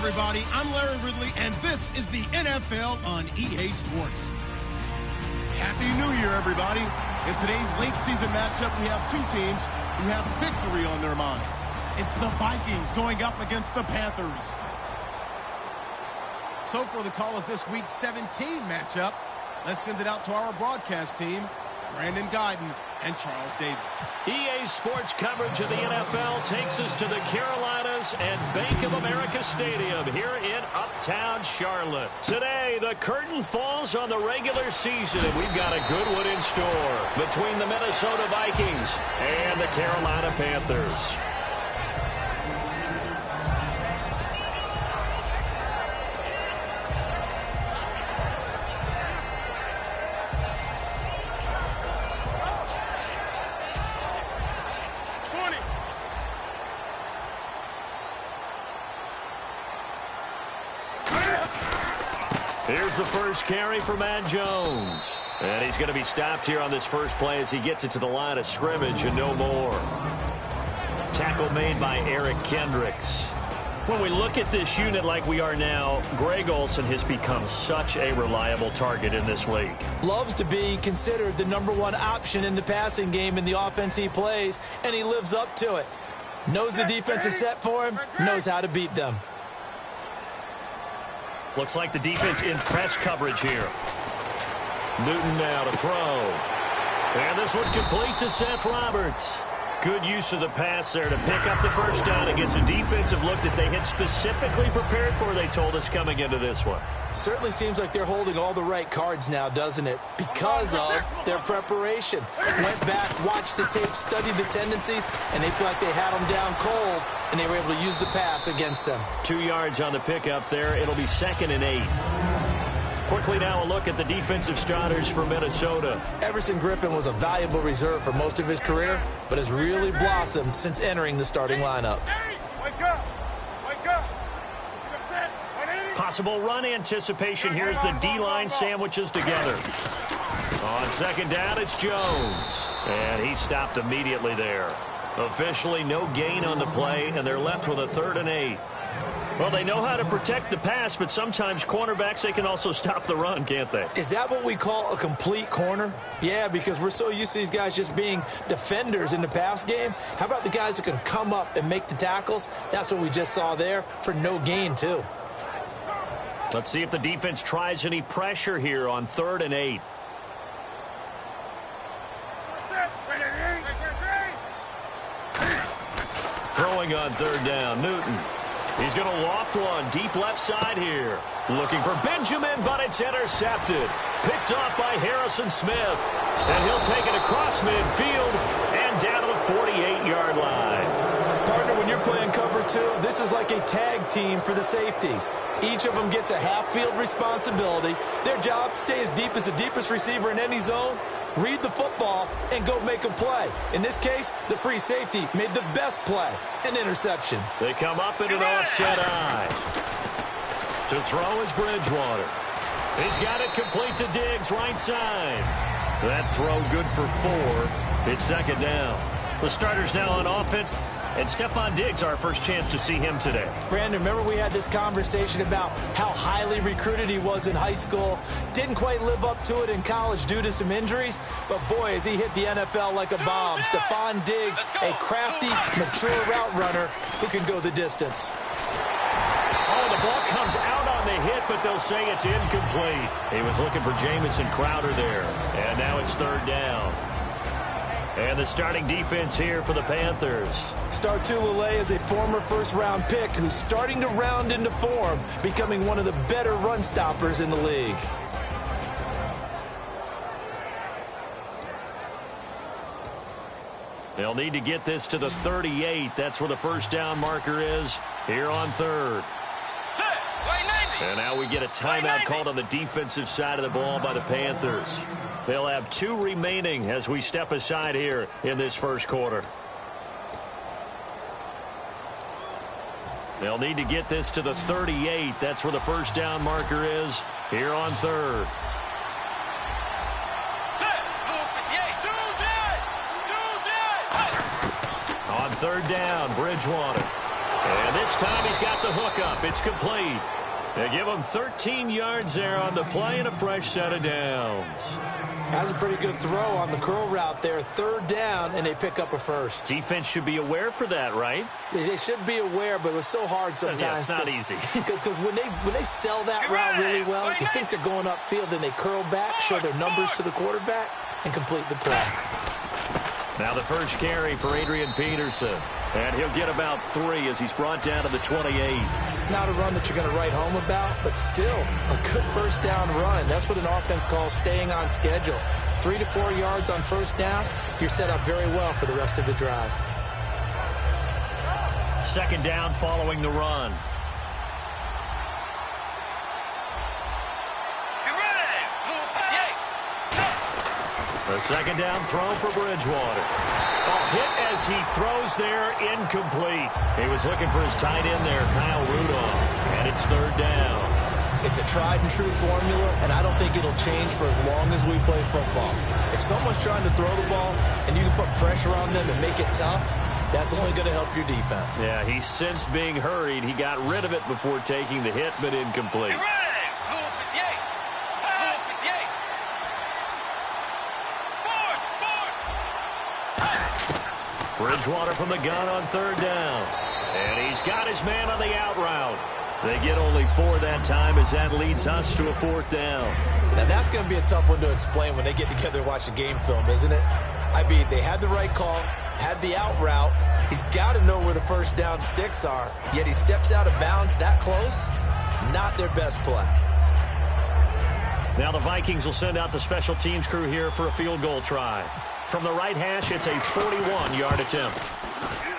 everybody. I'm Larry Ridley, and this is the NFL on EA Sports. Happy New Year, everybody. In today's late season matchup, we have two teams who have victory on their minds. It's the Vikings going up against the Panthers. So for the call of this Week 17 matchup, let's send it out to our broadcast team, Brandon Guyton and Charles Davis. EA Sports coverage of the NFL takes us to the Carolinas and Bank of America Stadium here in Uptown Charlotte. Today, the curtain falls on the regular season, and we've got a good one in store between the Minnesota Vikings and the Carolina Panthers. Here's the first carry for Matt Jones. And he's going to be stopped here on this first play as he gets it to the line of scrimmage and no more. Tackle made by Eric Kendricks. When we look at this unit like we are now, Greg Olsen has become such a reliable target in this league. Loves to be considered the #1 option in the passing game in the offense he plays, and he lives up to it. Knows the defense is set for him, knows how to beat them. Looks like the defense in press coverage here. Newton now to throw. And this one complete to Seth Roberts. Good use of the pass there to pick up the first down against a defensive look that they had specifically prepared for, they told us, coming into this one. Certainly seems like they're holding all the right cards now, doesn't it? Because of their preparation. Went back, watched the tape, studied the tendencies, and they feel like they had them down cold, and they were able to use the pass against them. 2 yards on the pickup there. It'll be 2nd and 8. Quickly now a look at the defensive starters for Minnesota. Everson Griffin was a valuable reserve for most of his career, but has really blossomed since entering the starting lineup. Possible run anticipation here as the D-line sandwiches together. On second down, it's Jones. And he stopped immediately there. Officially no gain on the play, and they're left with a 3rd and 8. Well, they know how to protect the pass, but sometimes cornerbacks, they can also stop the run, can't they? Is that what we call a complete corner? Yeah, because we're so used to these guys just being defenders in the pass game. How about the guys who can come up and make the tackles? That's what we just saw there for no gain, too. Let's see if the defense tries any pressure here on 3rd and 8. Throwing on 3rd down, Newton. He's going to loft one deep left side here. Looking for Benjamin, but it's intercepted. Picked off by Harrison Smith. And he'll take it across midfield and down to the 48-yard line. Partner, when you're playing cover 2, this is like a tag team for the safeties. Each of them gets a half-field responsibility. Their job, stay as deep as the deepest receiver in any zone, read the football, and go make a play. In this case, the free safety made the best play, an interception. They come up in an offset eye. To throw is Bridgewater. He's got it complete to Diggs, right side. That throw good for 4. It's 2nd down. The starters now on offense. And Stephon Diggs, our first chance to see him today. Brandon, remember we had this conversation about how highly recruited he was in high school. Didn't quite live up to it in college due to some injuries. But, boy, as he hit the NFL like a bomb. Stephon Diggs, a crafty, mature route runner who can go the distance. Oh, the ball comes out on the hit, but they'll say it's incomplete. He was looking for Jamison Crowder there. And now it's 3rd down. And the starting defense here for the Panthers. Startulele is a former first-round pick who's starting to round into form, becoming one of the better run stoppers in the league. They'll need to get this to the 38. That's where the first down marker is here on 3rd. And now we get a timeout called on the defensive side of the ball by the Panthers. They'll have 2 remaining as we step aside here in this first quarter. They'll need to get this to the 38. That's where the first down marker is here on 3rd. On 3rd down, Bridgewater. And this time he's got the hook up. It's complete. They give him 13 yards there on the play and a fresh set of downs. That's a pretty good throw on the curl route there. 3rd down, and they pick up a first. Defense should be aware for that, right? They should be aware, but it was so hard sometimes. Yeah, it's not easy. Because when they sell that route really well, you think they're going upfield, then they curl back, show their numbers to the quarterback, and complete the play. Now the first carry for Adrian Peterson. And he'll get about 3 as he's brought down to the 28. Not a run that you're going to write home about, but still a good first down run. That's what an offense calls staying on schedule. 3 to 4 yards on first down, you're set up very well for the rest of the drive. 2nd down following the run. The 2nd down throw for Bridgewater. A hit as he throws there, incomplete. He was looking for his tight end there, Kyle Rudolph, and it's 3rd down. It's a tried and true formula, and I don't think it'll change for as long as we play football. If someone's trying to throw the ball and you can put pressure on them and make it tough, that's only going to help your defense. Yeah, he's since being hurried. He got rid of it before taking the hit, but incomplete. Bridgewater from the gun on 3rd down. And he's got his man on the out route. They get only 4 that time as that leads us to a 4th down. Now that's going to be a tough one to explain when they get together and watch a game film, isn't it? I mean, they had the right call, had the out route. He's got to know where the first down sticks are, yet he steps out of bounds that close. Not their best play. Now the Vikings will send out the special teams crew here for a field goal try. From the right hash, it's a 41-yard attempt.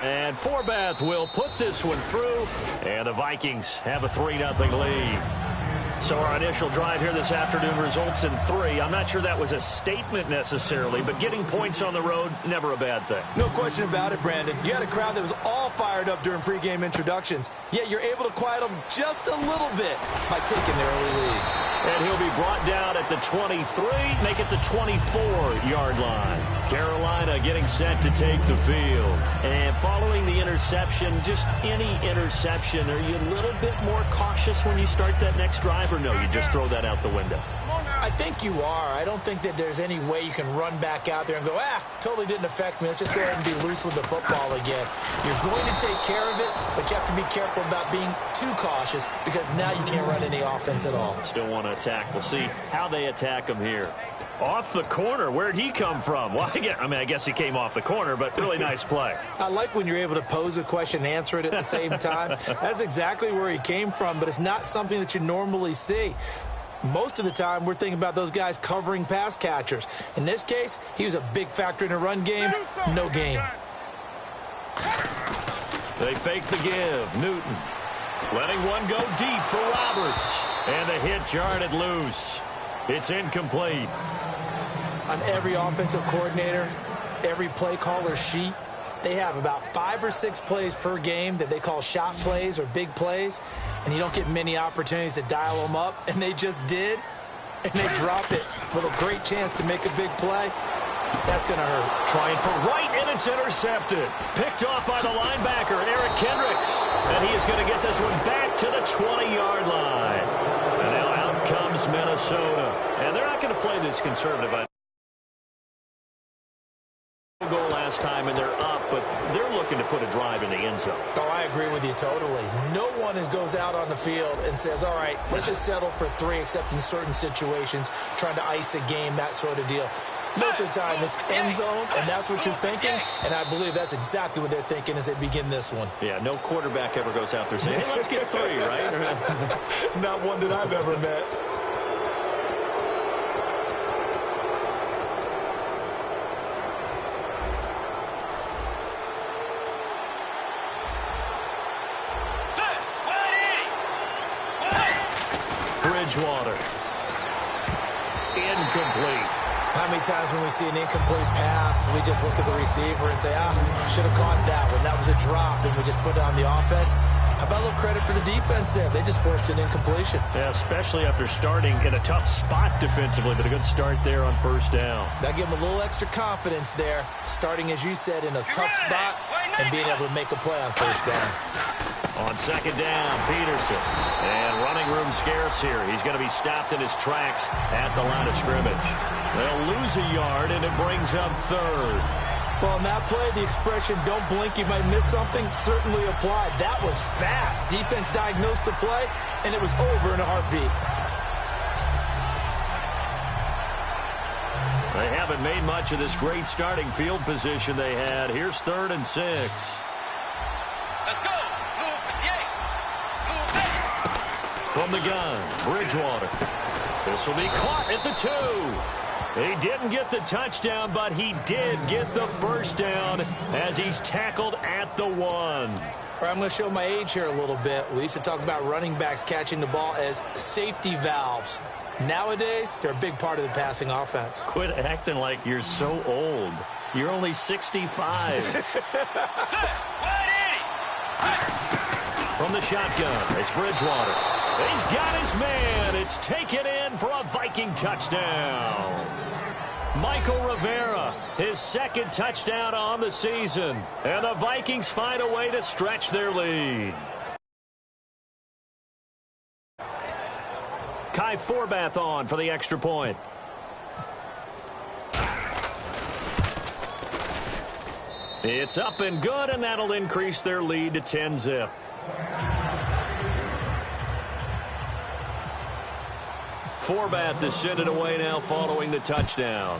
And Forbath will put this one through, and the Vikings have a 3-0 lead. So our initial drive here this afternoon results in 3. I'm not sure that was a statement necessarily, but getting points on the road, never a bad thing. No question about it, Brandon. You had a crowd that was all fired up during pregame introductions, yet you're able to quiet them just a little bit by taking the early lead. And he'll be brought down at the 23, make it the 24-yard line. Carolina getting set to take the field. And following the interception, just any interception, are you a little bit more cautious when you start that next drive, or no, you just throw that out the window? I think you are. I don't think that there's any way you can run back out there and go, totally didn't affect me. Let's just go ahead and be loose with the football again. You're going to take care of it, but you have to be careful about being too cautious because now you can't run any offense at all. Still want to attack. We'll see how they attack him here. Off the corner. Where'd he come from? Well, I guess he came off the corner, but really nice play. I like when you're able to pose a question and answer it at the same time. That's exactly where he came from, but it's not something that you normally see. Most of the time, we're thinking about those guys covering pass catchers. In this case, he was a big factor in a run game. No gain. They fake the give. Newton letting one go deep for Roberts. And the hit jarred it loose. It's incomplete. On every offensive coordinator, every play caller sheet, they have about 5 or 6 plays per game that they call shot plays or big plays, and you don't get many opportunities to dial them up, and they just did, and they drop it with a great chance to make a big play. That's going to hurt. Trying for right, and it's intercepted. Picked off by the linebacker, Eric Kendricks, and he is going to get this one back to the 20-yard line. And now out comes Minnesota, and they're not going to play this conservative. Goal last time, and they're up, but they're looking to put a drive in the end zone. Oh, I agree with you totally. No one goes out on the field and says, all right, let's just settle for 3, except in certain situations, trying to ice a game, that sort of deal. Most of the time, it's end zone, and that's what you're thinking, and I believe that's exactly what they're thinking as they begin this one. Yeah, no quarterback ever goes out there saying, hey, let's get 3, right? Not one that I've ever met. Bridgewater. Incomplete. How many times when we see an incomplete pass, we just look at the receiver and say, should have caught that one. That was a drop, and we just put it on the offense. How about a little credit for the defense there? They just forced an incompletion. Yeah, especially after starting in a tough spot defensively, but a good start there on first down. That gave them a little extra confidence there, starting, as you said, in a tough spot and being able to make a play on first down. On second down, Peterson. And running room scarce here. He's going to be stopped in his tracks at the line of scrimmage. They'll lose a yard, and it brings up third. Well, in that play, the expression, don't blink, you might miss something, certainly applied. That was fast. Defense diagnosed the play, and it was over in a heartbeat. They haven't made much of this great starting field position they had. Here's 3rd and 6. Let's go. From the gun, Bridgewater. This will be caught at the 2. He didn't get the touchdown, but he did get the first down as he's tackled at the 1. All right, I'm going to show my age here a little bit. We used to talk about running backs catching the ball as safety valves. Nowadays, they're a big part of the passing offense. Quit acting like you're so old. You're only 65. From the shotgun, it's Bridgewater. He's got his man. It's taken in for a Viking touchdown. Michael Rivera, his 2nd touchdown on the season. And the Vikings find a way to stretch their lead. Kai Forbath on for the extra point. It's up and good, and that'll increase their lead to 10-zip. Forbath to send it away now following the touchdown.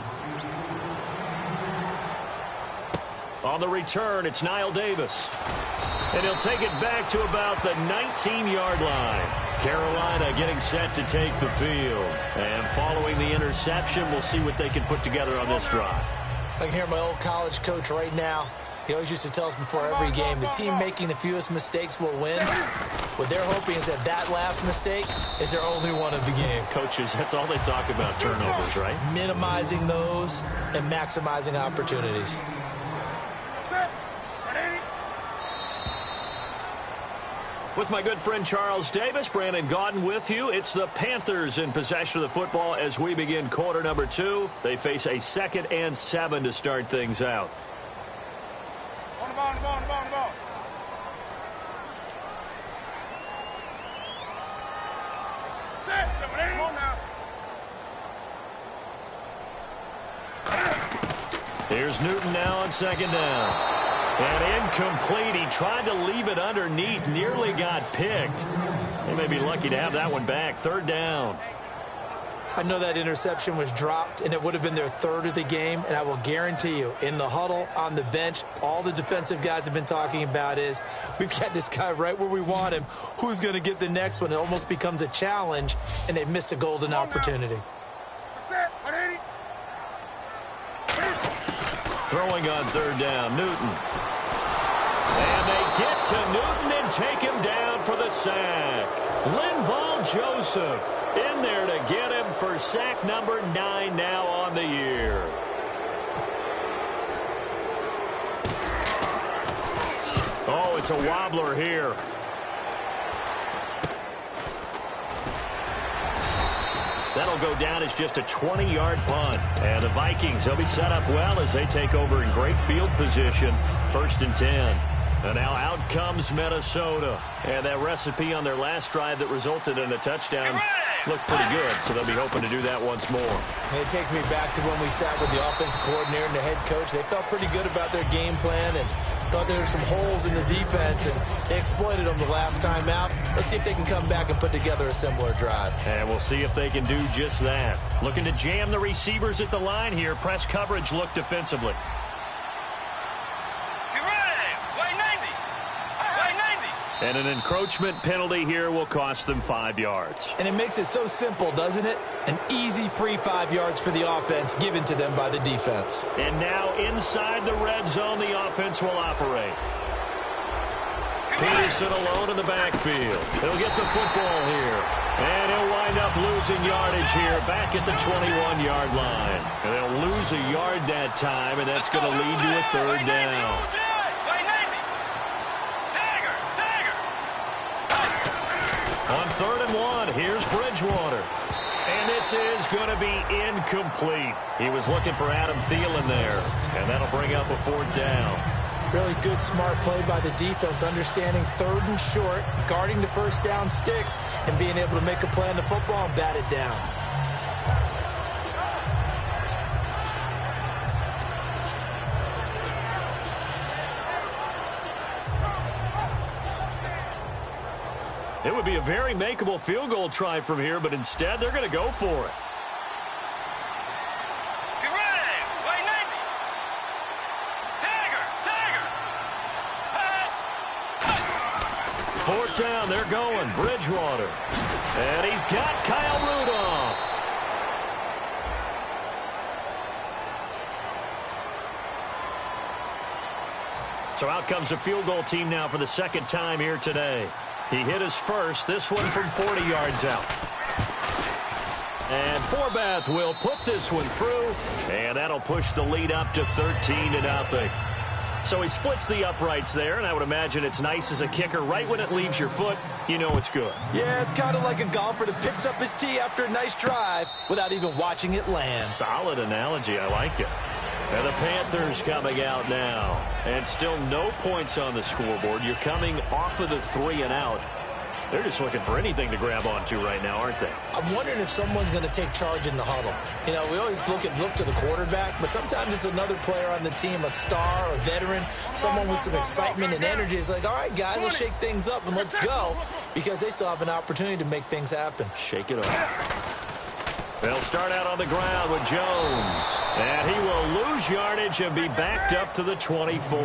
On the return, it's Niall Davis. And he'll take it back to about the 19-yard line. Carolina getting set to take the field. And following the interception, we'll see what they can put together on this drive. I can hear my old college coach right now. He always used to tell us before every game, the team making the fewest mistakes will win. What they're hoping is that that last mistake is their only one of the game. Coaches, that's all they talk about, turnovers, right? Minimizing those and maximizing opportunities. With my good friend Charles Davis, Brandon Gaudin with you. It's the Panthers in possession of the football as we begin quarter number 2. They face a 2nd and 7 to start things out. On the ball, on the ball, on the ball, on the ball. Set. Come on now. Here's Newton now on second down. And incomplete. He tried to leave it underneath. Nearly got picked. They may be lucky to have that one back. 3rd down. I know that interception was dropped, and it would have been their 3rd of the game. And I will guarantee you, in the huddle, on the bench, all the defensive guys have been talking about is, we've got this guy right where we want him. Who's going to get the next one? It almost becomes a challenge, and they've missed a golden opportunity. Set. 180. Throwing on 3rd down, Newton. And they get to Newton and take him down for the sack. Linval Joseph in there to get him for sack number 9 now on the year. Oh, it's a wobbler here. That'll go down as just a 20-yard punt. And the Vikings, they'll be set up well as they take over in great field position. 1st and 10. And now out comes Minnesota. And that recipe on their last drive that resulted in a touchdown looked pretty good, so they'll be hoping to do that once more. And it takes me back to when we sat with the offensive coordinator and the head coach. They felt pretty good about their game plan and thought there were some holes in the defense, and they exploited them the last time out. Let's see if they can come back and put together a similar drive. And we'll see if they can do just that. Looking to jam the receivers at the line here. Press coverage look defensively. And an encroachment penalty here will cost them 5 yards. And it makes it so simple, doesn't it? An easy free 5 yards for the offense given to them by the defense. And now inside the red zone, the offense will operate. Peterson alone in the backfield. He'll get the football here. And he'll wind up losing yardage here back at the 21-yard line. And they'll lose a yard that time, and that's going to lead to a 3rd down. On 3rd and 1, here's Bridgewater. And this is going to be incomplete. He was looking for Adam Thielen there. And that'll bring up a 4th down. Really good, smart play by the defense, understanding 3rd and short, guarding the first down sticks, and being able to make a play on the football and bat it down. It would be a very makeable field goal try from here, but instead they're going to go for it. Get ready. Wait, Navy. Dagger. Hey. 4th down, they're going. Bridgewater. And he's got Kyle Rudolph. So out comes a field goal team now for the 2nd time here today. He hit his first, this one from 40 yards out. And Forbath will put this one through, and that'll push the lead up to 13-0. So he splits the uprights there, and I would imagine it's nice as a kicker. Right when it leaves your foot, you know it's good. Yeah, it's kind of like a golfer that picks up his tee after a nice drive without even watching it land. Solid analogy. I like it. And the Panthers coming out now. And still no points on the scoreboard. You're coming off of the 3 and out. They're just looking for anything to grab onto right now, aren't they? I'm wondering if someone's going to take charge in the huddle. You know, we always look to the quarterback, but sometimes it's another player on the team, a star, a veteran, someone with some excitement and energy. It's like, all right, guys, let's shake things up and let's go, because they still have an opportunity to make things happen. Shake it off. They'll start out on the ground with Jones. And he will lose yardage and be backed up to the 24.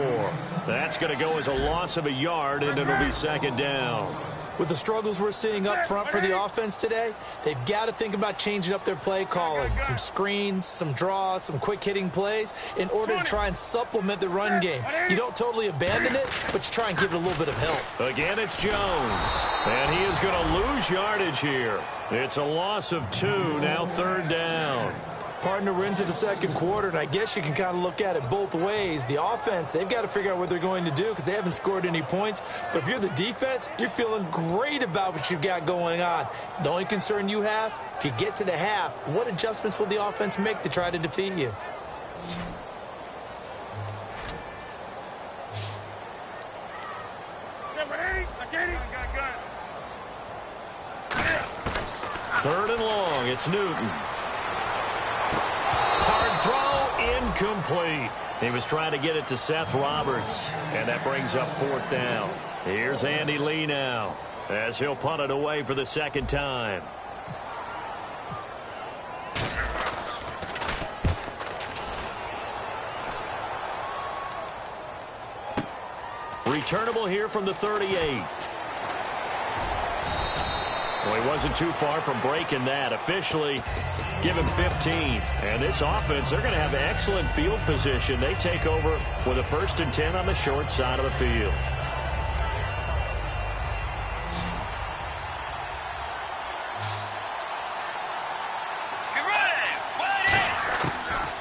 That's going to go as a loss of a yard, and it'll be 2nd down. With the struggles we're seeing up front for the offense today, they've got to think about changing up their play calling. Some screens, some draws, some quick-hitting plays in order to try and supplement the run game. You don't totally abandon it, but you try and give it a little bit of help. Again, it's Jones. And he is going to lose yardage here. It's a loss of 2, now 3rd down. Partner, we're into the 2nd quarter, and I guess you can kind of look at it both ways. The offense, they've got to figure out what they're going to do because they haven't scored any points. But if you're the defense, you're feeling great about what you've got going on. The only concern you have, if you get to the half, what adjustments will the offense make to try to defeat you? Third and long, it's Newton. Hard throw, incomplete. He was trying to get it to Seth Roberts, and that brings up 4th down. Here's Andy Lee now, as he'll punt it away for the 2nd time. Returnable here from the 38. Well, he wasn't too far from breaking that. Officially, give him 15. And this offense, they're going to have excellent field position. They take over with a 1st and 10 on the short side of the field. Get ready.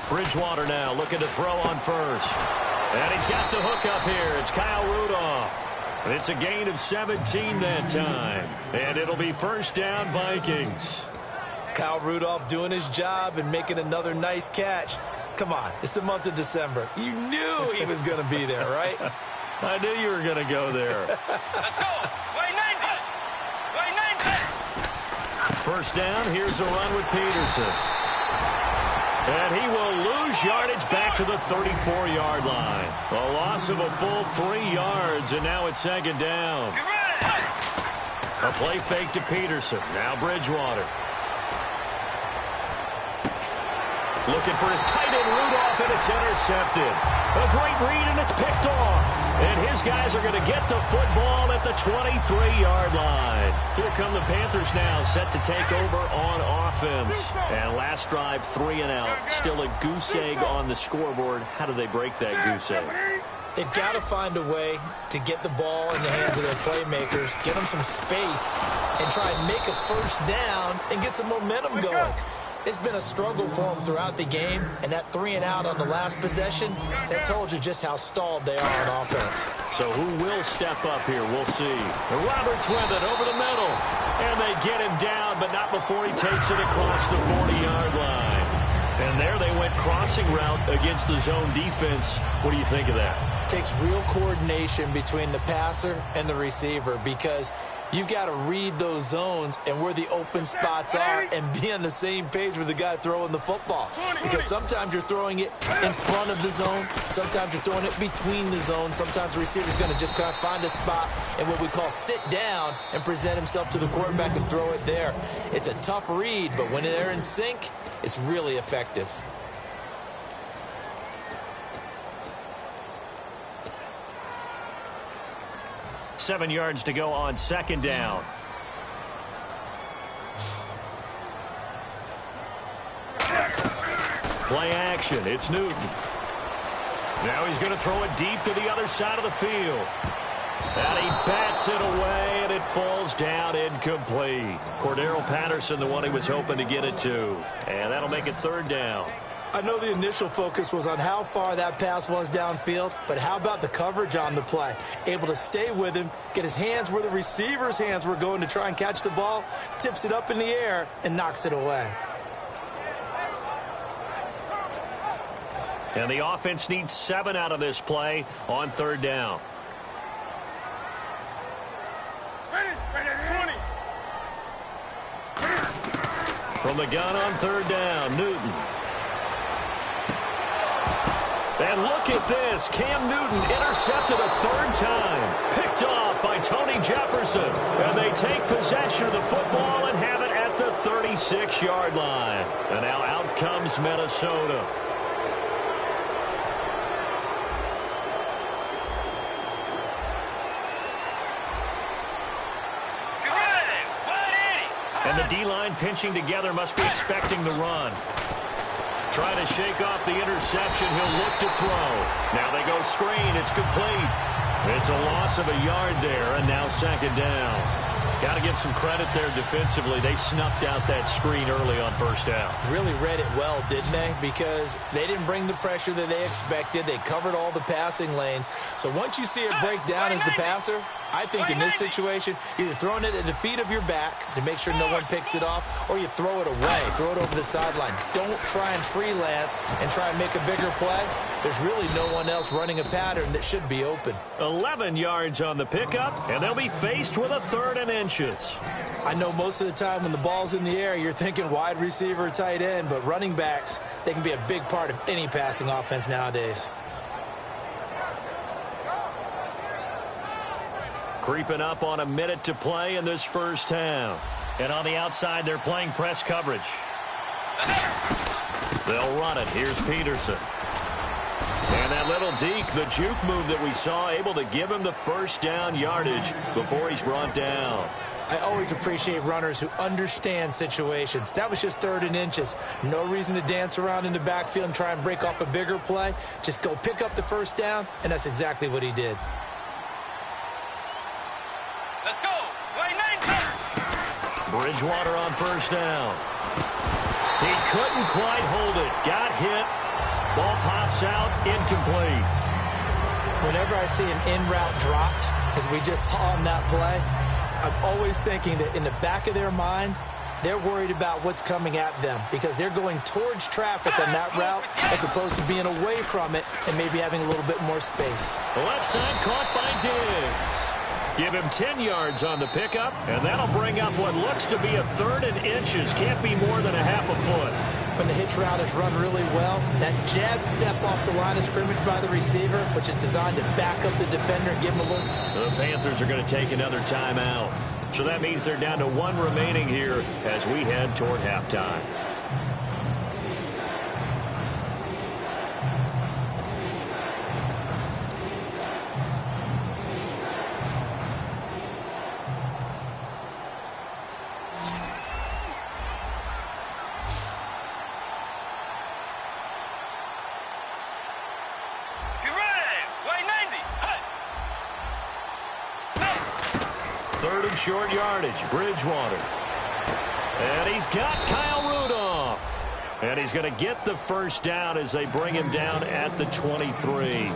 Bridgewater now looking to throw on 1st. And he's got the hook up here. It's Kyle Rudolph. And it's a gain of 17 that time. And it'll be 1st down Vikings. Kyle Rudolph doing his job and making another nice catch. Come on, it's the month of December. You knew he was going to be there, right? I knew you were going to go there. Let's go. Wait, 90. Wait, 90. 1st down, here's a run with Peterson. And he will lose yardage back to the 34-yard line. A loss of a full 3 yards, and now it's 2nd down. A play fake to Peterson. Now Bridgewater. Looking for his tight end Rudolph, and it's intercepted. A great read, and it's picked off. And his guys are going to get the football at the 23-yard line. Here come the Panthers now, set to take over on offense. And last drive, 3 and out. Still a goose egg on the scoreboard. How do they break that goose egg? They've got to find a way to get the ball in the hands of their playmakers, get them some space, and try and make a 1st down and get some momentum going. It's been a struggle for them throughout the game, and that 3 and out on the last possession, that told you just how stalled they are on offense. So who will step up here? We'll see. Roberts with it over the middle. And they get him down, but not before he takes it across the 40-yard line. And there they went crossing route against the zone defense. What do you think of that? Takes real coordination between the passer and the receiver because you've got to read those zones and where the open spots are and be on the same page with the guy throwing the football. Because sometimes you're throwing it in front of the zone. Sometimes you're throwing it between the zones. Sometimes the receiver's going to just kind of find a spot and what we call sit down and present himself to the quarterback and throw it there. It's a tough read, but when they're in sync, it's really effective. Seven yards to go on second down. Play action. It's Newton. Now he's going to throw it deep to the other side of the field. And he bats it away, and it falls down incomplete. Cordero Patterson, the one he was hoping to get it to. And that'll make it third down. I know the initial focus was on how far that pass was downfield, but how about the coverage on the play? Able to stay with him, get his hands where the receiver's hands were going to try and catch the ball, tips it up in the air, and knocks it away. And the offense needs 7 out of this play on third down. From the gun on third down, Newton. And look at this. Cam Newton intercepted a third time. Picked off by Tony Jefferson. And they take possession of the football and have it at the 36-yard line. And now out comes Minnesota. And the D-line pinching together must be expecting the run. Trying to shake off the interception. He'll look to throw. Now they go screen. It's complete. It's a loss of a yard there, and now second down. Got to give some credit there defensively. They snuffed out that screen early on first down. Really read it well, didn't they? Because they didn't bring the pressure that they expected. They covered all the passing lanes. So once you see it break down as the passer, I think in this situation, either throwing it at the feet of your back to make sure no one picks it off, or you throw it away, throw it over the sideline. Don't try and freelance and try and make a bigger play. There's really no one else running a pattern that should be open. 11 yards on the pickup, and they'll be faced with a 3rd and inches. I know most of the time when the ball's in the air, you're thinking wide receiver, tight end, but running backs, they can be a big part of any passing offense nowadays. Creeping up on a minute to play in this first half. And on the outside, they're playing press coverage. They'll run it. Here's Peterson. And that little deke, the juke move that we saw, able to give him the first down yardage before he's brought down. I always appreciate runners who understand situations. That was just 3rd and inches. No reason to dance around in the backfield and try and break off a bigger play. Just go pick up the first down, and that's exactly what he did. Let's go. Bridgewater on first down. He couldn't quite hold it. Got hit. Ball pops out. Incomplete. Whenever I see an in-route dropped, as we just saw on that play, I'm always thinking that in the back of their mind, they're worried about what's coming at them because they're going towards traffic on that route as opposed to being away from it and maybe having a little bit more space. The left side caught by Diggs. Give him 10 yards on the pickup, and that'll bring up what looks to be a 3rd and inches. Can't be more than a half a foot. When the hitch route is run really well, that jab step off the line of scrimmage by the receiver, which is designed to back up the defender and give him a little. The Panthers are going to take another timeout. So that means they're down to 1 remaining here as we head toward halftime. Short yardage, Bridgewater. And he's got Kyle Rudolph. And he's going to get the first down as they bring him down at the 23.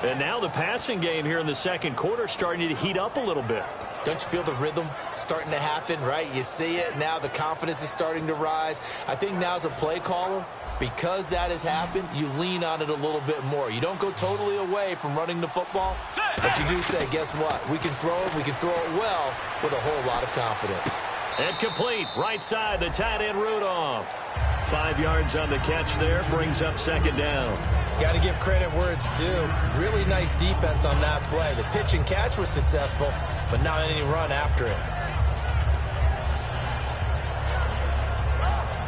And now the passing game here in the second quarter starting to heat up a little bit. Don't you feel the rhythm starting to happen, right? You see it. Now the confidence is starting to rise. I think now as a play caller, because that has happened, you lean on it a little bit more. You don't go totally away from running the football, but you do say, guess what? We can throw it. We can throw it well with a whole lot of confidence. And complete. Right side, the tight end Rudolph. 5 yards on the catch there. Brings up second down. Got to give credit where it's due. Really nice defense on that play. The pitch and catch was successful, but not any run after it.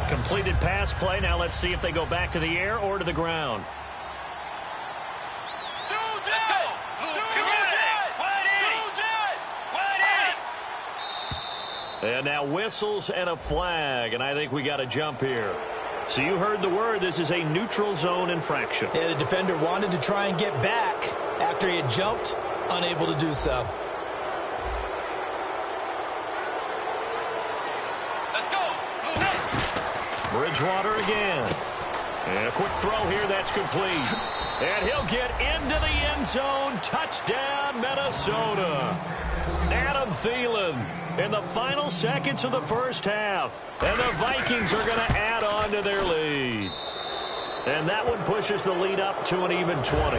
Completed pass play. Now let's see if they go back to the air or to the ground. And now whistles and a flag, and I think we got a jump here. So you heard the word. This is a neutral zone infraction. Yeah, the defender wanted to try and get back after he had jumped, unable to do so. Let's go. Bridgewater again. And a quick throw here that's complete. And he'll get into the end zone. Touchdown, Minnesota. Adam Thielen in the final seconds of the first half. And the Vikings are going to add on to their lead. And that one pushes the lead up to an even 20.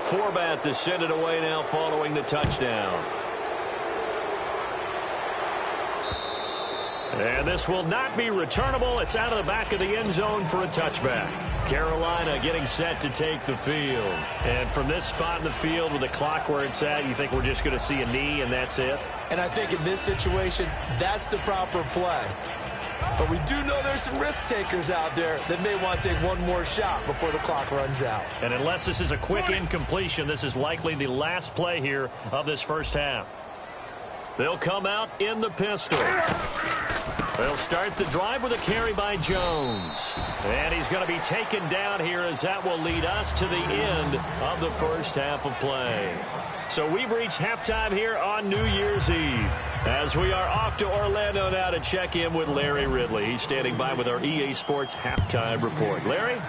Forbat to send it away now following the touchdown. And this will not be returnable. It's out of the back of the end zone for a touchback. Carolina getting set to take the field. And from this spot in the field with the clock where it's at, you think we're just going to see a knee and that's it? And I think in this situation, that's the proper play. But we do know there's some risk takers out there that may want to take one more shot before the clock runs out. And unless this is a quick incompletion, this is likely the last play here of this first half. They'll come out in the pistol. They'll start the drive with a carry by Jones. And he's going to be taken down here as that will lead us to the end of the first half of play. So we've reached halftime here on New Year's Eve. As we are off to Orlando now to check in with Larry Ridley. He's standing by with our EA Sports halftime report. Larry?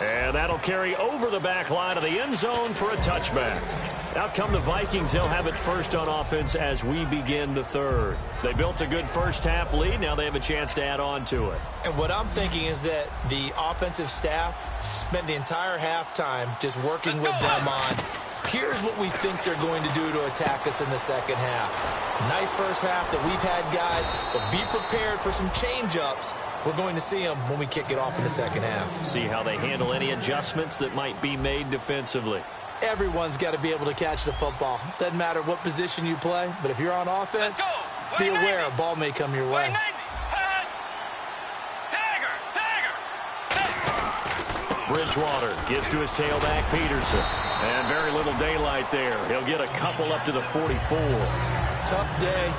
And that'll carry over the back line of the end zone for a touchback. Out come the Vikings. They'll have it first on offense as we begin the third. They built a good first half lead. Now they have a chance to add on to it. And what I'm thinking is that the offensive staff spent the entire halftime just working with them on, here's what we think they're going to do to attack us in the second half. Nice first half that we've had, guys, but be prepared for some change-ups. We're going to see them when we kick it off in the second half. See how they handle any adjustments that might be made defensively. Everyone's got to be able to catch the football. Doesn't matter what position you play, but if you're on offense, be aware a ball may come your way. Bridgewater gives to his tailback, Peterson. And very little daylight there. He'll get a couple up to the 44. Tough day,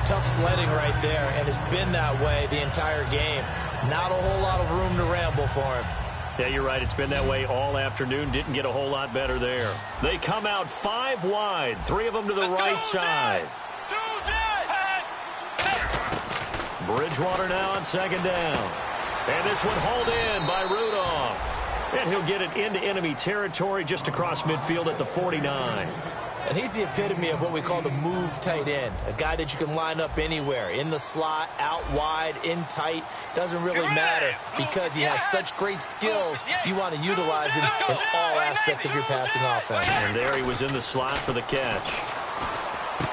tough sledding right there, and it's been that way the entire game. Not a whole lot of room to ramble for him. Yeah, you're right. It's been that way all afternoon. Didn't get a whole lot better there. They come out 5 wide. 3 of them to the right side. Bridgewater now on second down. And this one hauled in by Rudolph. And he'll get it into enemy territory just across midfield at the 49. And he's the epitome of what we call the move tight end. A guy that you can line up anywhere. In the slot, out wide, in tight. Doesn't really matter because he has such great skills. You want to utilize him in all aspects of your passing offense. And there he was in the slot for the catch.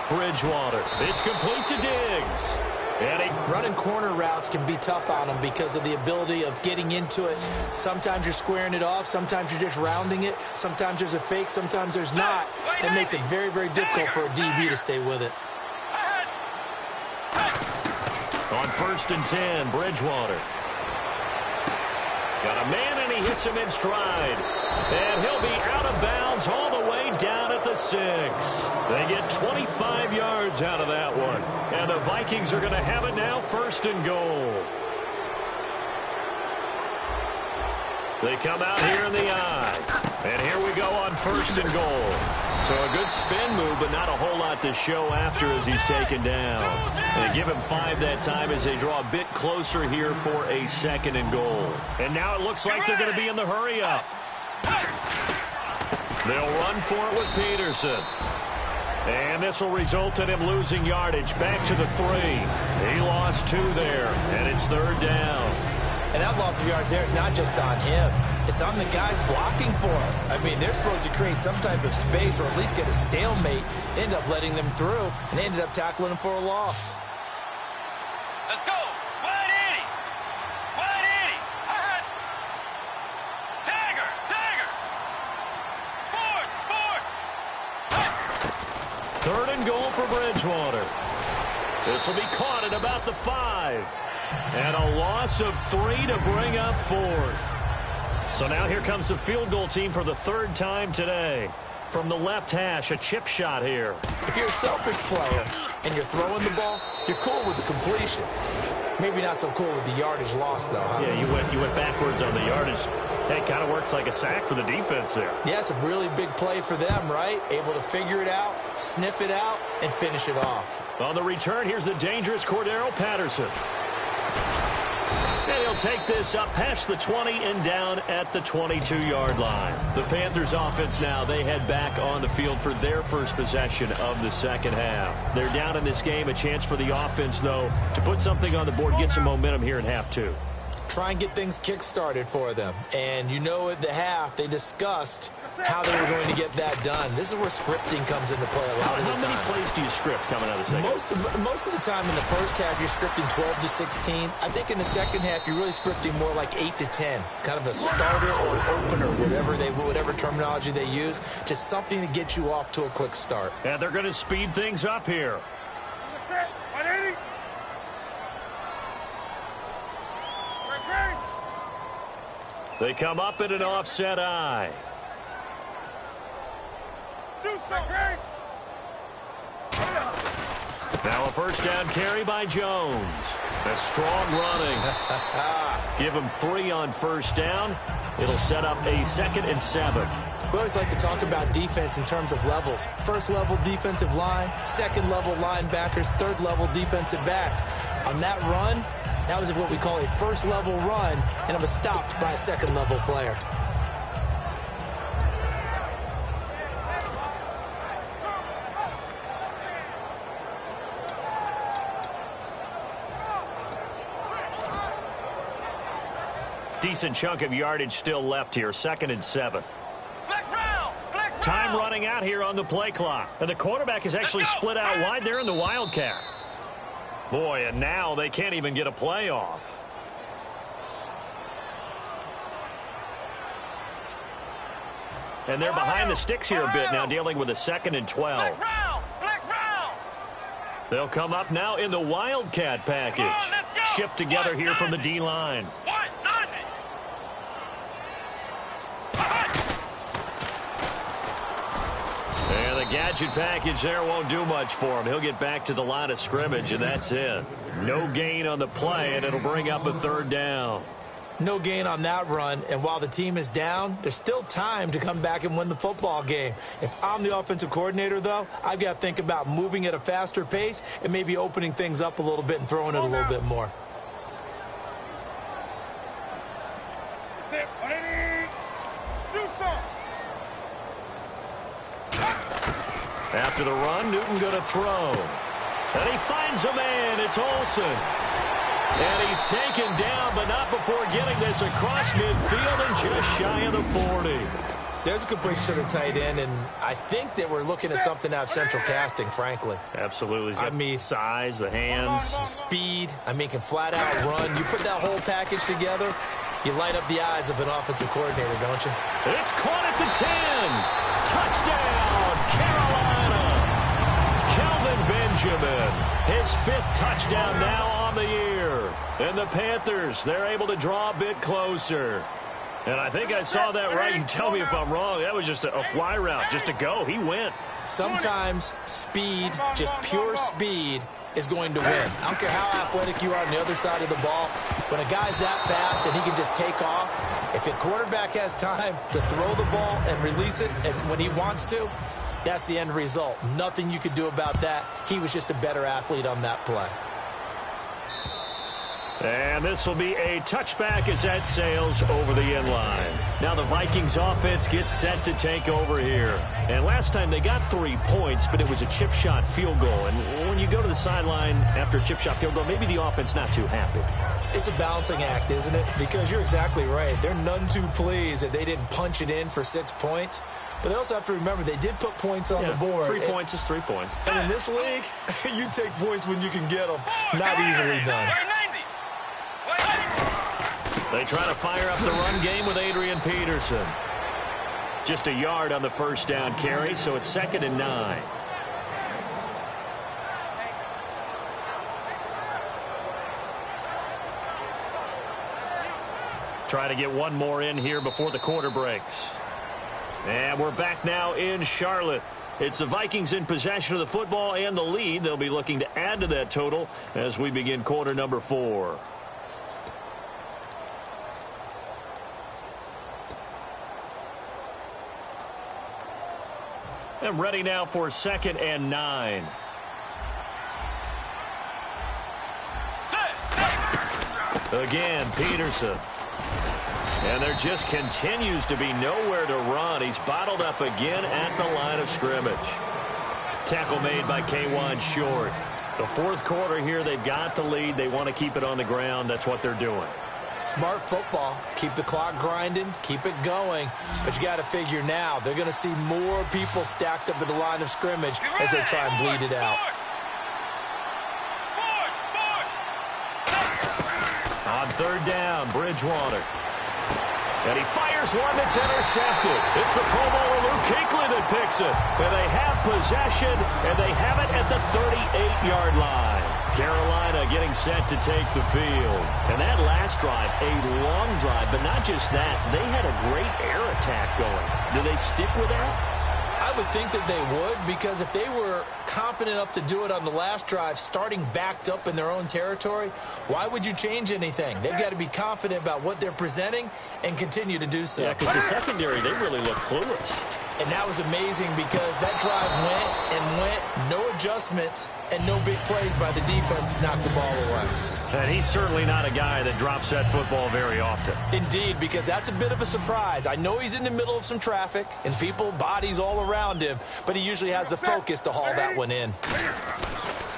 Bridgewater. It's complete to Diggs. Running corner routes can be tough on him because of the ability of getting into it. Sometimes you're squaring it off. Sometimes you're just rounding it. Sometimes there's a fake. Sometimes there's not. That makes it very, very difficult for a DB to stay with it. On 1st and 10, Bridgewater. Got a man, and he hits him in stride. And he'll be out of bounds all the way down at the 6. They get 25 yards out of that one. And the Vikings are going to have it now 1st and goal. They come out here in the I. And here we go on 1st and goal. So a good spin move, but not a whole lot to show after as he's taken down. And they give him 5 that time as they draw a bit closer here for a 2nd and goal. And now it looks like they're going to be in the hurry-up. They'll run for it with Peterson. And this will result in him losing yardage. Back to the 3. He lost 2 there, and it's 3rd down. And that loss of yards there is not just on him. It's on the guys blocking for him. I mean, they're supposed to create some type of space or at least get a stalemate. They end up letting them through, and they ended up tackling him for a loss. Let's go. Wide 80. Wide 80. Hot. Dagger. Dagger. Force. 3rd and goal for Bridgewater. This will be caught at about the 5. And a loss of 3 to bring up 4th. So now here comes the field goal team for the 3rd time today. From the left hash, a chip shot here. If you're a selfish player and you're throwing the ball, you're cool with the completion. Maybe not so cool with the yardage loss, though, huh? Yeah, you went backwards on the yardage. Hey, it kind of works like a sack for the defense there. Yeah, it's a really big play for them, right? Able to figure it out, sniff it out, and finish it off. On the return, here's the dangerous Cordero Patterson. And he'll take this up past the 20 and down at the 22-yard line. The Panthers offense now, they head back on the field for their first possession of the 2nd half. They're down in this game. A chance for the offense, though, to put something on the board, get some momentum here in half 2. Try and get things kick-started for them. And you know at the half, they discussed how they were going to get that done. This is where scripting comes into play a lot of the time. How many plays do you script coming out of the second? Most of the time in the first half, you're scripting 12 to 16. I think in the second half, you're really scripting more like 8 to 10. Kind of a starter or an opener, whatever terminology they use. Just something to get you off to a quick start. And they're going to speed things up here. They come up in an offset eye. Now a first down carry by Jones. A strong running. Give him 3 on first down. It'll set up a 2nd and 7. We always like to talk about defense in terms of levels. First level defensive line, second level linebackers, third level defensive backs. On that run, that was what we call a first level run, and it was stopped by a second level player. Decent chunk of yardage still left here. 2nd and 7. Time running out here on the play clock. And the quarterback is actually split out wide there in the Wildcat. Boy, and now they can't even get a play off. And they're behind the sticks here a bit now, dealing with a 2nd and 12. They'll come up now in the Wildcat package. Shift together here from the D-line. And the gadget package there won't do much for him. He'll get back to the line of scrimmage, and that's it. No gain on the play, and it'll bring up a 3rd down. No gain on that run, and while the team is down, there's still time to come back and win the football game. If I'm the offensive coordinator, though, I've got to think about moving at a faster pace and maybe opening things up a little bit and throwing it a little bit more. After the run, Newton going to throw. And he finds a man. It's Olsen. And he's taken down, but not before getting this across midfield and just shy of the 40. There's a completion to the tight end, and I think that we're looking at something out of central casting, frankly. Absolutely. I mean, size, the hands. Speed. I mean, can flat out run. You put that whole package together, you light up the eyes of an offensive coordinator, don't you? It's caught at the 10. Touchdown, Carolina. Kelvin Benjamin, his 5th touchdown now on the year. And the Panthers, they're able to draw a bit closer. And I think I saw that right. You tell me if I'm wrong. That was just a fly route, just to go. He went. Sometimes speed, just pure speed, is going to win. I don't care how athletic you are on the other side of the ball. When a guy's that fast and he can just take off, if a quarterback has time to throw the ball and release it and when he wants to, That's the end result. Nothing you could do about that. He was just a better athlete on that play. And this will be a touchback as that sails over the end line. Now the Vikings offense gets set to take over here. And last time they got 3 points, but it was a chip shot field goal. And when you go to the sideline after a chip shot field goal, maybe the offense not too happy. It's a balancing act, isn't it? Because you're exactly right. They're none too pleased that they didn't punch it in for 6 points. But they also have to remember they did put points on the board. 3 points is 3 points. And in this league, you take points when you can get them. Not easily done. They try to fire up the run game with Adrian Peterson. Just a yard on the first down carry, so it's 2nd and 9. Try to get one more in here before the quarter breaks. And we're back now in Charlotte. It's the Vikings in possession of the football and the lead. They'll be looking to add to that total as we begin quarter number 4. And ready now for 2nd and 9. Again, Peterson. And there just continues to be nowhere to run. He's bottled up again at the line of scrimmage. Tackle made by K'Wan Short. The fourth quarter here, they've got the lead. They want to keep it on the ground. That's what they're doing. Smart football. Keep the clock grinding. Keep it going. But you got to figure now they're going to see more people stacked up at the line of scrimmage as they try and bleed it out. On 3rd down, Bridgewater. And he fires one that's intercepted. It's the Pro Bowler Luke Kuechly that picks it. And they have possession, and they have it at the 38-yard line. Carolina getting set to take the field. And that last drive, a long drive, but not just that. They had a great air attack going. Do they stick with that? I would think that they would, because if they were confident enough to do it on the last drive, starting backed up in their own territory, why would you change anything? They've got to be confident about what they're presenting and continue to do so. Yeah, because the secondary, they really look clueless. And that was amazing because that drive went and went, no adjustments, and no big plays by the defense to knock the ball away. And he's certainly not a guy that drops that football very often. Indeed, because that's a bit of a surprise. I know he's in the middle of some traffic and people, bodies all around him, but he usually has the focus to haul that one in.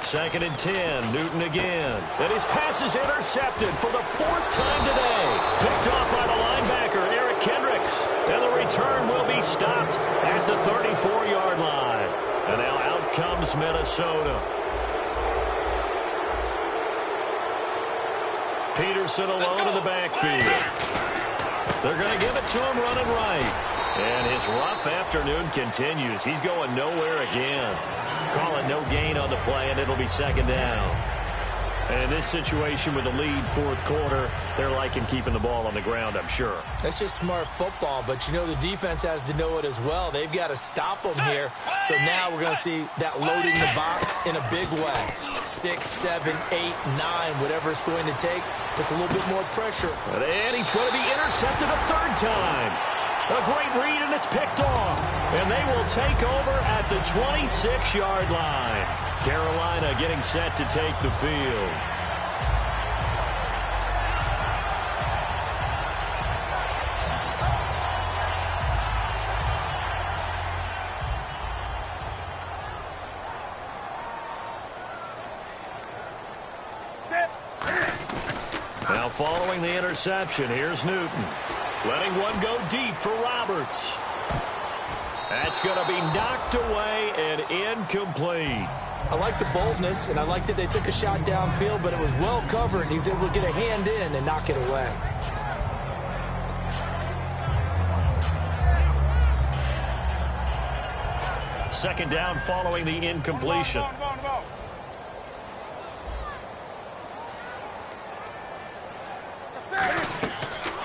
2nd and 10, Newton again. And his pass is intercepted for the 4th time today. Picked off by the linebacker, Eric Kendricks. And the return will be stopped at the 34-yard line. And now out comes Minnesota. Peterson alone in the backfield. They're going to give it to him running right. And his rough afternoon continues. He's going nowhere again. Call it no gain on the play, and it'll be 2nd down. And in this situation with the lead 4th quarter, they're liking keeping the ball on the ground, I'm sure. That's just smart football, but you know the defense has to know it as well. They've got to stop them here. So now we're going to see that loading the box in a big way. 6, 7, 8, 9, whatever it's going to take, puts a little bit more pressure. And he's going to be intercepted a 3rd time. A great read, and it's picked off. And they will take over at the 26-yard line. Carolina getting set to take the field. Now following the interception, here's Newton. Letting one go deep for Roberts. That's going to be knocked away and incomplete. I like the boldness, and I like that they took a shot downfield, but it was well covered, and he was able to get a hand in and knock it away. Second down following the incompletion.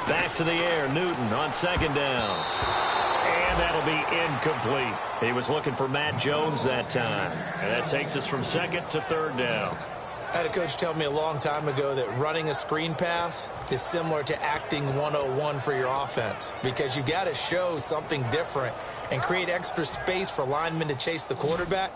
Back to the air, Newton on 2nd down. And that'll be incomplete. He was looking for Matt Jones that time. And that takes us from 2nd to 3rd down. I had a coach tell me a long time ago that running a screen pass is similar to acting 101 for your offense, because you got to show something different and create extra space for linemen to chase the quarterback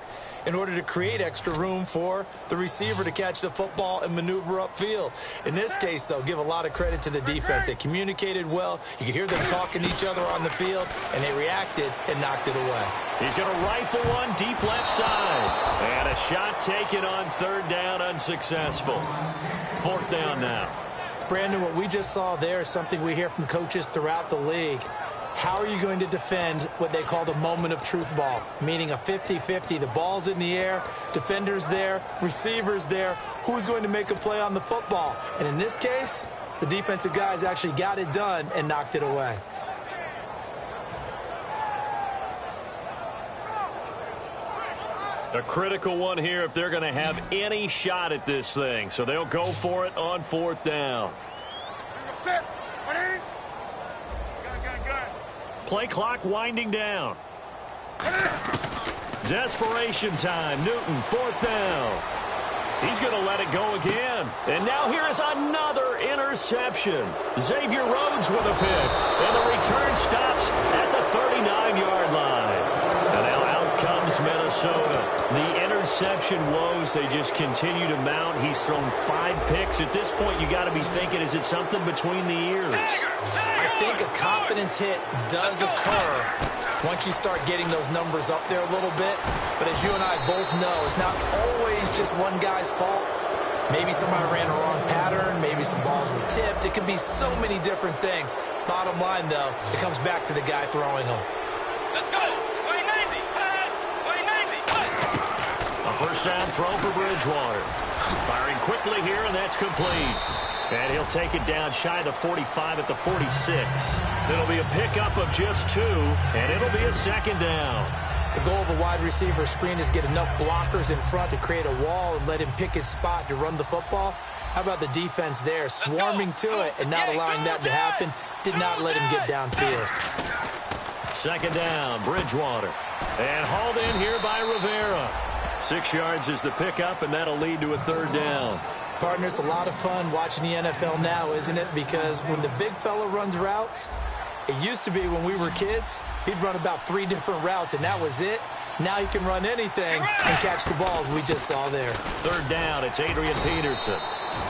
in order to create extra room for the receiver to catch the football and maneuver upfield. In this case, though, give a lot of credit to the defense. They communicated well. You could hear them talking to each other on the field, and they reacted and knocked it away. He's going to rifle one deep left side. And a shot taken on third down, unsuccessful. Fourth down now. Brandon, what we just saw there is something we hear from coaches throughout the league. How are you going to defend what they call the moment of truth ball, meaning a 50-50? The ball's in the air, defenders there, receivers there. Who's going to make a play on the football? And in this case, the defensive guys actually got it done and knocked it away. A critical one here if they're going to have any shot at this thing. So they'll go for it on fourth down. Play clock winding down. Desperation time. Newton, fourth down. He's going to let it go again. And now here is another interception. Xavier Rhodes with a pick. And the return stops at the 39-yard line. And now out comes Minnesota. The interception woes, they just continue to mount. He's thrown 5 picks. At this point, you got to be thinking, is it something between the ears? I think a confidence hit does occur once you start getting those numbers up there a little bit. But as you and I both know, it's not always just one guy's fault. Maybe somebody ran a wrong pattern. Maybe some balls were tipped. It could be so many different things. Bottom line, though, it comes back to the guy throwing them. Let's go. A first down throw for Bridgewater. Firing quickly here, and that's complete. And he'll take it down shy of the 45 at the 46. It'll be a pickup of just 2, and it'll be a second down. The goal of a wide receiver screen is get enough blockers in front to create a wall and let him pick his spot to run the football. How about the defense there, swarming to it and not allowing that to happen? Did not let him get downfield. Second down, Bridgewater. And hauled in here by Rivera. 6 yards is the pickup, and that'll lead to a third down. Partner, it's a lot of fun watching the NFL now, isn't it? Because when the big fella runs routes, it used to be when we were kids, he'd run about 3 different routes, and that was it. Now he can run anything and catch the balls we just saw there. Third down, it's Adrian Peterson.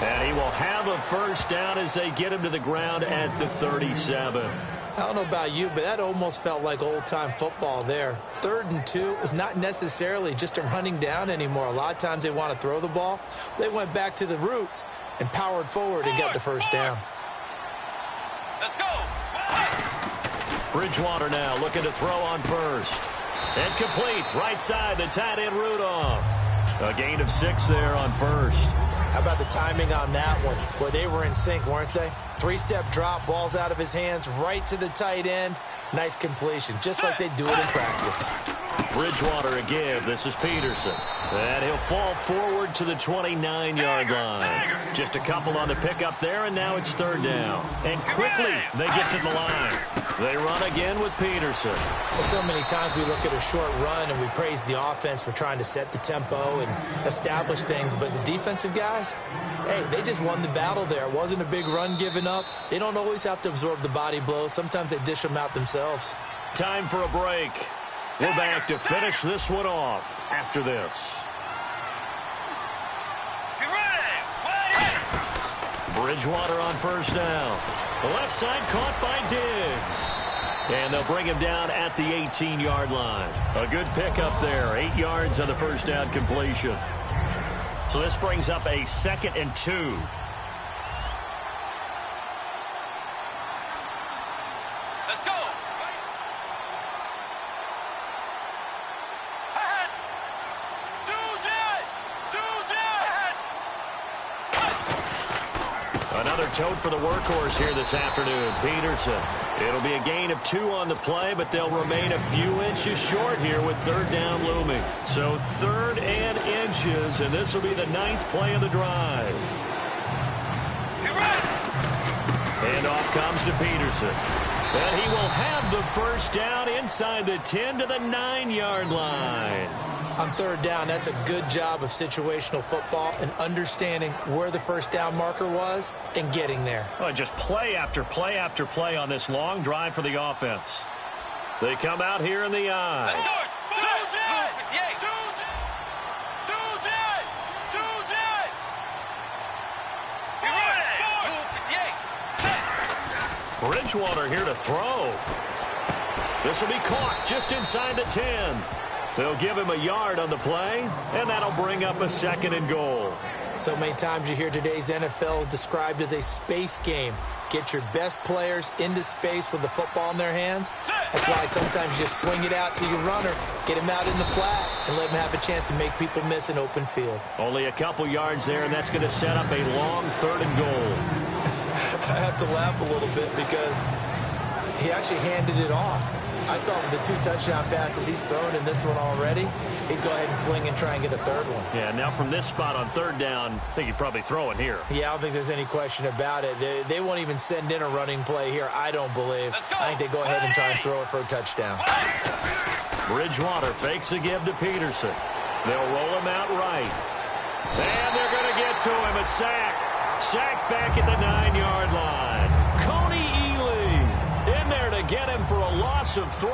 And he will have a first down as they get him to the ground at the 37. I don't know about you, but that almost felt like old-time football there. 3rd and 2 is not necessarily just a running down anymore. A lot of times they want to throw the ball. They went back to the roots and powered forward and got the first down. Let's go. Bridgewater now looking to throw on first. And complete. Right side, the tight end Rudolph. A gain of 6 there on first. How about the timing on that one? Where they were in sync, weren't they? 3-step drop, balls out of his hands, right to the tight end. Nice completion, just like they do it in practice. Bridgewater again. This is Peterson. And he'll fall forward to the 29-yard line. Just a couple on the pickup there, and now it's third down. And quickly they get to the line. They run again with Peterson. Well, so many times we look at a short run and we praise the offense for trying to set the tempo and establish things, but the defensive guys, hey, they just won the battle there. It wasn't a big run given up. They don't always have to absorb the body blows. Sometimes they dish them out themselves. Time for a break. We're back to finish this one off after this. Bridgewater on first down. The left side caught by Diggs. And they'll bring him down at the 18-yard line. A good pickup there. 8 yards on the first down completion. So this brings up a 2nd and 2. Let's go. Ahead. 2-J. Another tote for the workhorse here this afternoon, Peterson. It'll be a gain of 2 on the play, but they'll remain a few inches short here with third down looming. So 3rd and inches, and this will be the 9th play of the drive. And off comes to Peterson. And he will have the first down inside the 10 to the 9-yard line. On third down, that's a good job of situational football and understanding where the first down marker was and getting there. Oh, just play after play after play on this long drive for the offense. They come out here in the eye. Bridgewater here to throw. This will be caught just inside the 10. They'll give him a yard on the play, and that'll bring up a 2nd and goal. So many times you hear today's NFL described as a space game. Get your best players into space with the football in their hands. That's why sometimes you just swing it out to your runner, get him out in the flat, and let him have a chance to make people miss an open field. Only a couple yards there, and that's going to set up a long 3rd and goal. I have to laugh a little bit because he actually handed it off. I thought with the 2 touchdown passes he's thrown in this one already, he'd go ahead and fling and try and get a 3rd one. Yeah, now from this spot on 3rd down, I think he'd probably throw it here. Yeah, I don't think there's any question about it. They won't even send in a running play here, I don't believe. I think they go ahead and try and throw it for a touchdown. Bridgewater fakes a give to Peterson. They'll roll him out right. And they're going to get to him, a sack. Sack back at the 9-yard line. Coney Ely in there to get him for a loss of 3,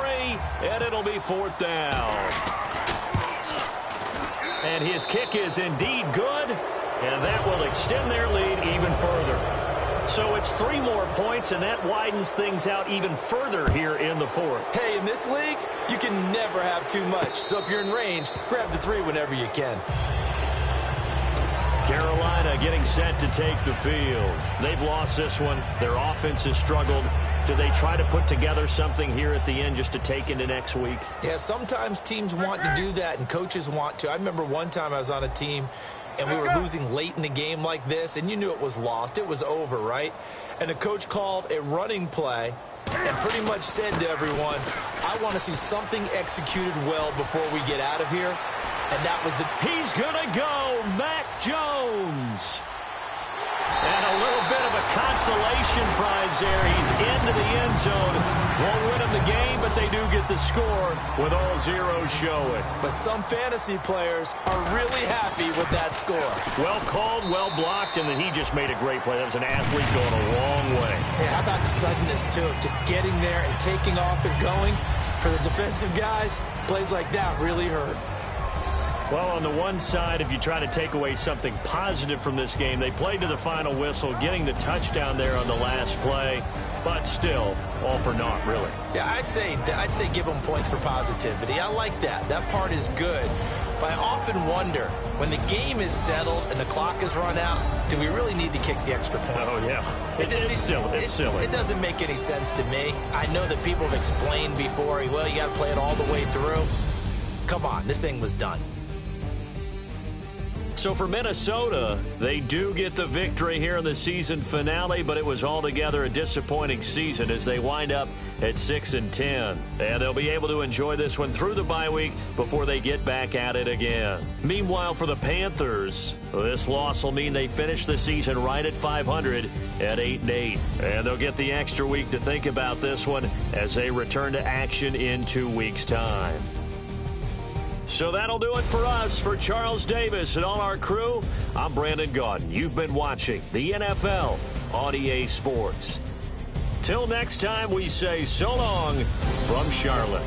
and it'll be 4th down. And his kick is indeed good, and that will extend their lead even further. So it's 3 more points, and that widens things out even further here in the 4th. Hey, in this league, you can never have too much. So if you're in range, grab the 3 whenever you can. Carolina getting set to take the field. They've lost this one. Their offense has struggled. Do they try to put together something here at the end just to take into next week? Yeah, sometimes teams want to do that and coaches want to. I remember one time I was on a team and we were losing late in the game like this, and you knew it was lost. It was over, right? And the coach called a running play and pretty much said to everyone, I want to see something executed well before we get out of here. And that was the... He's going to go, Mac Jones. And a little bit of a consolation prize there. He's into the end zone. Won't win him the game, but they do get the score with all zeros showing. But some fantasy players are really happy with that score. Well called, well blocked, and then he just made a great play. That was an athlete going a long way. Yeah, how about the suddenness, too? Just getting there and taking off and going. For the defensive guys, plays like that really hurt. Well, on the one side, if you try to take away something positive from this game, they played to the final whistle, getting the touchdown there on the last play, but still, all for naught, really. Yeah, I'd say give them points for positivity. I like that. That part is good. But I often wonder, when the game is settled and the clock is run out, do we really need to kick the extra point? Oh, yeah. It's silly. It's silly. It doesn't make any sense to me. I know that people have explained before, well, you got to play it all the way through. Come on, this thing was done. So for Minnesota, they do get the victory here in the season finale, but it was altogether a disappointing season as they wind up at 6-10. And they'll be able to enjoy this one through the bye week before they get back at it again. Meanwhile, for the Panthers, this loss will mean they finish the season right at 500 at 8-8. And they'll get the extra week to think about this one as they return to action in 2 weeks' time. So that'll do it for us. For Charles Davis and all our crew, I'm Brandon Gaudin. You've been watching the NFL on EA Sports. Till next time, we say so long from Charlotte.